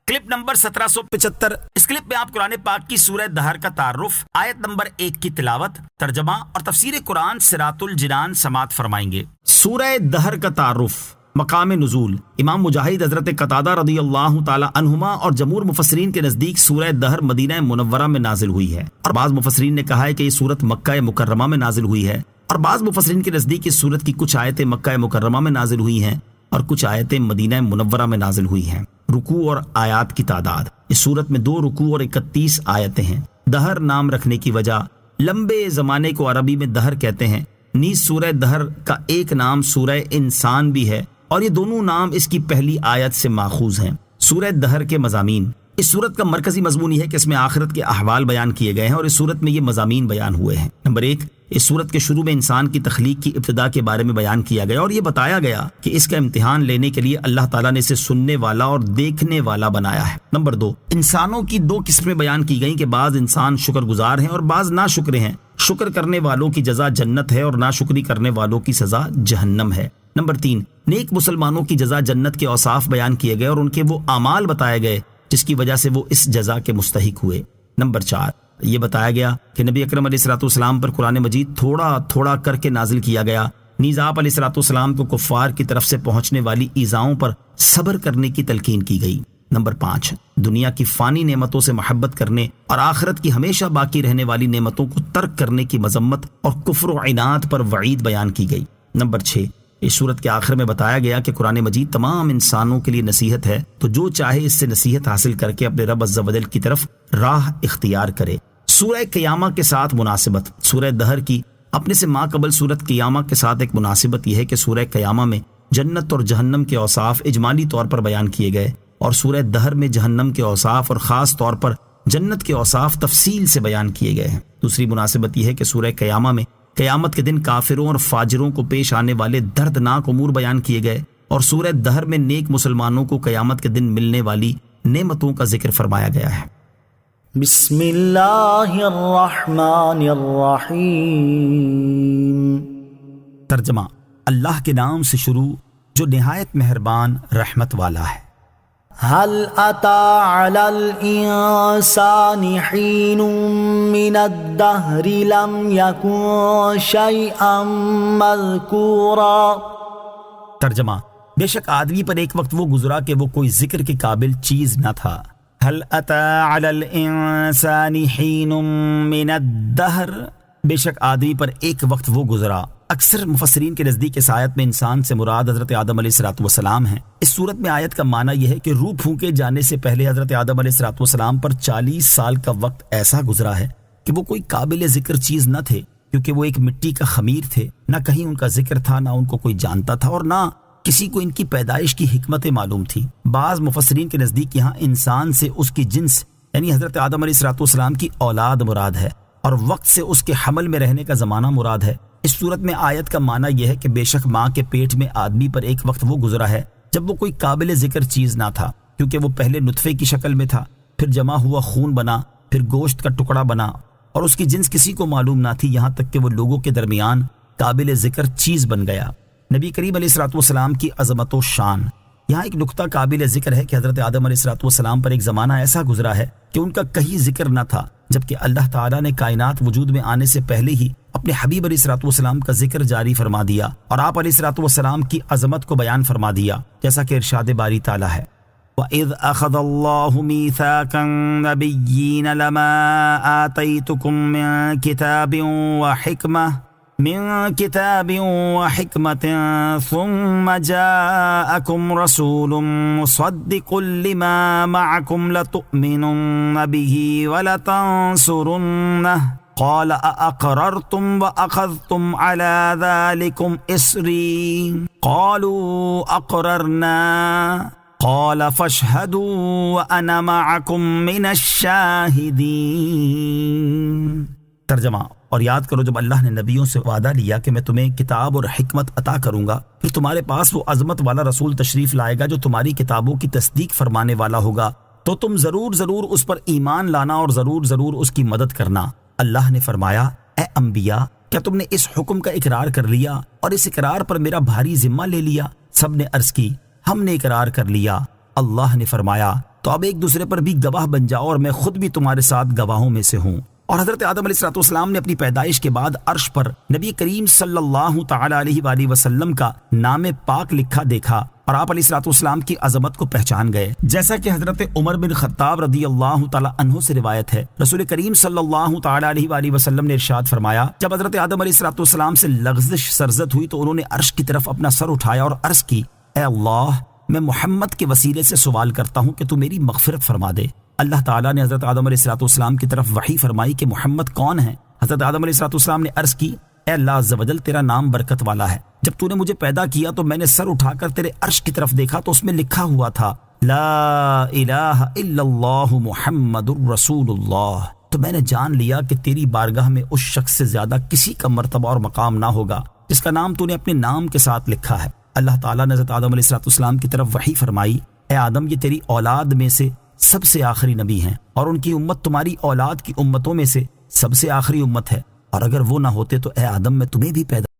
Clip number 1775۔ اس clip میں آپ قرآن پاک کی سورہ دہر کا تعارف، آیت نمبر 1 کی تلاوت، ترجمہ اور تفسیر قرآن صراط الجنان سماعت فرمائیں گے۔ سورہ دہر کا تعارف، مقام نزول۔ امام مجاہد حضرت قتادہ رضی اللہ تعالی عنہما اور جمہور مفسرین کے نزدیک سورہ دہر مدینہ منورہ میں نازل ہوئی ہے، اور بعض مفسرین نے کہا ہے کہ یہ سورت مکہ مکرمہ میں نازل ہوئی ہے، اور بعض مفسرین کے نزدیک اس سورت کی کچھ آیتیں مکہ مکرمہ میں نازل ہوئی ہیں اور کچھ آیتیں مدینہ منورہ میں نازل ہوئی ہیں۔ رکوع اور آیات کی تعداد، اس سورت میں 2 رکوع اور 31 آیتیں ہیں۔ دہر نام رکھنے کی وجہ، لمبے زمانے کو عربی میں دہر کہتے ہیں، نیز سورہ دہر کا ایک نام سورہ انسان بھی ہے، اور یہ دونوں نام اس کی پہلی آیت سے ماخوذ ہیں۔ سورہ دہر کے مضامین، اس سورت کا مرکزی مضمون یہ ہے کہ اس میں آخرت کے احوال بیان کیے گئے ہیں، اور اس سورت میں یہ مضامین بیان ہوئے ہیں۔ نمبر 1، اس سورت کے شروع میں انسان کی تخلیق کی ابتدا کے بارے میں بیان کیا گیا، اور یہ بتایا گیا کہ اس کا امتحان لینے کے لیے اللہ تعالیٰ نے اسے سننے والا اور دیکھنے والا بنایا ہے۔ نمبر 2، انسانوں کی 2 قسمیں بیان کی گئیں کہ بعض انسان شکر گزار ہیں اور بعض ناشکر ہیں۔ شکر کرنے والوں کی جزا جنت ہے اور ناشکری کرنے والوں کی سزا جہنم ہے۔ نمبر 3، نیک مسلمانوں کی جزا جنت کے اوصاف بیان کیے گئے اور ان کے وہ اعمال بتائے گئے جس کی وجہ سے وہ اس جزا کے مستحق ہوئے۔ نمبر 4، یہ بتایا گیا کہ نبی اکرم علیہ الصلوۃ والسلام پر قرآن مجید تھوڑا تھوڑا کر کے نازل کیا گیا، نیز آپ علیہ الصلوۃ والسلام کو کفار کی طرف سے پہنچنے والی ایذاؤں پر صبر کرنے کی تلقین کی گئی۔ نمبر 5، دنیا کی فانی نعمتوں سے محبت کرنے اور آخرت کی ہمیشہ باقی رہنے والی نعمتوں کو ترک کرنے کی مذمت اور کفر و عناد پر وعید بیان کی گئی۔ نمبر 6، اس صورت کے آخر میں بتایا گیا کہ قرآن مجید تمام انسانوں کے لیے نصیحت ہے، تو جو چاہے اس سے نصیحت حاصل کر کے اپنے رب عز و جل کی طرف راہ اختیار کرے۔ سورہ قیامہ کے ساتھ مناسبت، سورہ دہر کی اپنے سے ماں قبل سورت قیامہ کے ساتھ ایک مناسبت یہ ہے کہ سورہ قیامہ میں جنت اور جہنم کے اوصاف اجمالی طور پر بیان کیے گئے، اور سورہ دہر میں جہنم کے اوصاف اور خاص طور پر جنت کے اوصاف تفصیل سے بیان کیے گئے ہیں۔ دوسری مناسبت یہ ہے کہ سورہ قیامہ میں قیامت کے دن کافروں اور فاجروں کو پیش آنے والے دردناک امور بیان کیے گئے، اور سورہ دہر میں نیک مسلمانوں کو قیامت کے دن ملنے والی نعمتوں کا ذکر فرمایا گیا ہے۔ بسم اللہ الرحمن الرحیم۔ ترجمہ، اللہ کے نام سے شروع جو نہایت مہربان رحمت والا ہے۔ هل أتى على الإنسان حين من الدهر لم يكن شيئا مذكورا۔ ترجمہ، بے شک آدمی پر ایک وقت وہ گزرا کہ وہ کوئی ذکر کے قابل چیز نہ تھا۔ هل أتى على الإنسان حين من الدهر، بے شک آدمی پر ایک وقت وہ گزرا۔ اکثر مفسرین کے نزدیک اس آیت میں انسان سے مراد حضرت آدم علیہ الصلوۃ والسلام ہیں۔ اس صورت میں آیت کا معنی یہ ہے کہ روح پھونکے جانے سے پہلے حضرت آدم علیہ الصلوۃ والسلام پر 40 سال کا وقت ایسا گزرا ہے کہ وہ کوئی قابل ذکر چیز نہ تھے، کیونکہ وہ ایک مٹی کا خمیر تھے، نہ کہیں ان کا ذکر تھا، نہ ان کو کوئی جانتا تھا، اور نہ کسی کو ان کی پیدائش کی حکمتیں معلوم تھی۔ بعض مفسرین کے نزدیک یہاں انسان سے اس کی جنس یعنی حضرت آدم علیہ الصلوۃ والسلام کی اولاد مراد ہے، اور وقت سے اس کے حمل میں رہنے کا زمانہ مراد ہے۔ اس صورت میں آیت کا معنی یہ ہے کہ بے شک ماں کے پیٹ میں آدمی پر ایک وقت وہ گزرا ہے جب وہ کوئی قابل ذکر چیز نہ تھا، کیونکہ وہ پہلے نطفے کی شکل میں تھا، پھر جمع ہوا خون بنا، پھر گوشت کا ٹکڑا بنا، اور اس کی جنس کسی کو معلوم نہ تھی، یہاں تک کہ وہ لوگوں کے درمیان قابل ذکر چیز بن گیا۔ نبی کریم علیہ الصلوۃ والسلام کی عظمت و شان، یہاں ایک نقطہ قابل ذکر ہے کہ حضرت آدم علیہ الصلوۃ والسلام پر ایک زمانہ ایسا گزرا ہے کہ ان کا کہیں ذکر نہ تھا، جبکہ اللہ تعالیٰ نے کائنات وجود میں آنے سے پہلے ہی اپنے حبیب علیہ الصلوۃ والسلام کا ذکر جاری فرما دیا، اور آپ علیہ الصلوۃ والسلام کی عظمت کو بیان فرما دیا، جیسا کہ ارشاد باری تعالیٰ ہے، وَإِذْ أَخَذَ اللَّهُ مِيثَاقَ النَّبِيِّينَ لَمَا آتَيْتُكُم مِّن كِتَابٍ وَحِكْمَةٍ ثُمَّ جَاءَكُمْ رَسُولٌ مُصَدِّقٌ لِّمَا مَعَكُمْ لَتُؤْمِنُنَّ بِهِ وَلَتَنصُرُنَّهُ قال أأقررتم وأخذتم على ذلكم إصري قالوا أقررنا قال فاشهدوا وأنا معكم من الشاهدين۔ ترجمہ، اور یاد کرو جب اللہ نے نبیوں سے وعدہ لیا کہ میں تمہیں کتاب اور حکمت عطا کروں گا، پھر تمہارے پاس وہ عظمت والا رسول تشریف لائے گا جو تمہاری کتابوں کی تصدیق فرمانے والا ہوگا، تو تم ضرور اس پر ایمان لانا اور ضرور اس کی مدد کرنا۔ اللہ نے فرمایا، اے انبیاء، کیا تم نے اس حکم کا اقرار کر لیا اور اس اقرار پر میرا بھاری ذمہ لے لیا؟ سب نے عرض کی، ہم نے اقرار کر لیا۔ اللہ نے فرمایا تو اب ایک دوسرے پر بھی گواہ بن جاؤ اور میں خود بھی تمہارے ساتھ گواہوں میں سے ہوں۔ اور حضرت آدم علیہ الصلوۃ والسلام نے اپنی پیدائش کے بعد عرش پر نبی کریم صلی اللہ تعالی علیہ وآلہ وسلم کا نام پاک لکھا دیکھا اور آپ علیہ الصلوۃ والسلام کی عظمت کو پہچان گئے، جیسا کہ حضرت عمر بن خطاب رضی اللہ تعالی عنہ سے روایت ہے۔ رسول کریم صلی اللہ تعالی علیہ وآلہ وسلم نے ارشاد فرمایا، جب حضرت آدم علیہ الصلوۃ والسلام سے لغزش سرزد ہوئی تو انہوں نے عرش کی طرف اپنا سر اٹھایا اور عرض کی، اے اللہ، میں محمد کے وسیلے سے سوال کرتا ہوں کہ تو میری مغفرت فرما دے۔ اللہ تعالیٰ نے حضرت آدم علیہ الصلوۃ والسلام کی طرف وحی فرمائی کہ محمد کون ہے؟ حضرت آدم علیہ الصلوۃ والسلام نے عرض کی، اے اللہ عز و جل، تیرا نام برکت والا ہے۔ جب تو نے مجھے پیدا کیا تو میں نے سر اٹھا کر تیرے عرش کی طرف دیکھا تو اس میں لکھا ہوا تھا، لا الہ الا اللہ محمد الرسول اللہ۔ تو میں نے جان لیا کہ تیری بارگاہ میں اس شخص سے زیادہ کسی کا مرتبہ اور مقام نہ ہوگا جس کا نام تو نے اپنے نام کے ساتھ لکھا ہے۔ اللہ تعالیٰ نے حضرت آدم علیہ الصلوۃ والسلام کی طرف وحی فرمائی، اے آدم، یہ تیری اولاد میں سے سب سے آخری نبی ہیں اور ان کی امت تمہاری اولاد کی امتوں میں سے سب سے آخری امت ہے، اور اگر وہ نہ ہوتے تو اے آدم، میں تمہیں بھی پیدا